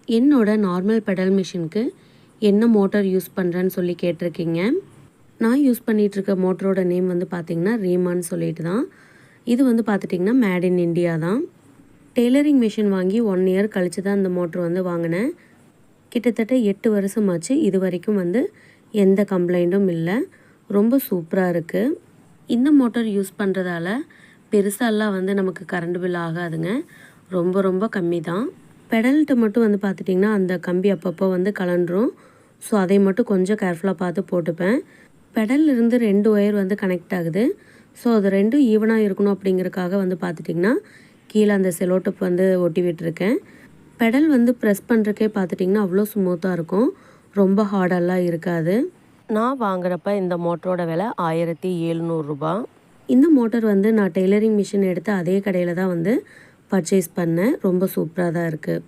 என்னோட normal pedal மிஷினுக்கு என்ன மோட்டார் யூஸ் பண்ணுறேன்னு சொல்லி கேட்டிருக்கீங்க. நான் யூஸ் பண்ணிகிட்ருக்க மோட்டரோட நேம் வந்து பார்த்திங்கன்னா ரீமான்னு சொல்லிட்டு தான். இது வந்து பார்த்துட்டிங்கன்னா மேட் இன் இண்டியா தான். டெய்லரிங் மிஷின் வாங்கி 1 இயர் கழித்து தான் இந்த மோட்ரு வந்து வாங்கினேன். கிட்டத்தட்ட 8 வருஷமாச்சு. இது வரைக்கும் வந்து எந்த கம்ப்ளைண்ட்டும் இல்லை. ரொம்ப சூப்பராக இருக்குது. இந்த மோட்டார் யூஸ் பண்ணுறதால பெருசாலாம் வந்து நமக்கு கரண்ட் பில் ஆகாதுங்க. ரொம்ப ரொம்ப கம்மி தான். பெடல்ட்டு மட்டும் வந்து பார்த்துட்டிங்கன்னா அந்த கம்பி அப்பப்போ வந்து கலண்டுரும். ஸோ அதை மட்டும் கொஞ்சம் கேர்ஃபுல்லாக பார்த்து போட்டுப்பேன். பெடல்லிருந்து 2 ஒயர் வந்து கனெக்ட் ஆகுது. ஸோ அது 2ம் ஈவனாக இருக்கணும் அப்படிங்கிறதுக்காக வந்து பார்த்துட்டிங்கன்னா கீழே அந்த செலோடப் வந்து ஒட்டி விட்டுருக்கேன். பெடல் வந்து ப்ரெஸ் பண்ணுறக்கே பார்த்துட்டிங்கன்னா அவ்வளோ ஸ்மூத்தாக இருக்கும். ரொம்ப ஹார்டெல்லாம் இருக்காது. நான் வாங்குறப்ப இந்த மோட்டரோட விலை 1700 ரூபா. இந்த மோட்டர் வந்து நான் டெய்லரிங் மிஷின் எடுத்து அதே கடையில் தான் வந்து பர்ச்சேஸ் பண்ணேன். ரொம்ப சூப்பராக தான் இருக்குது.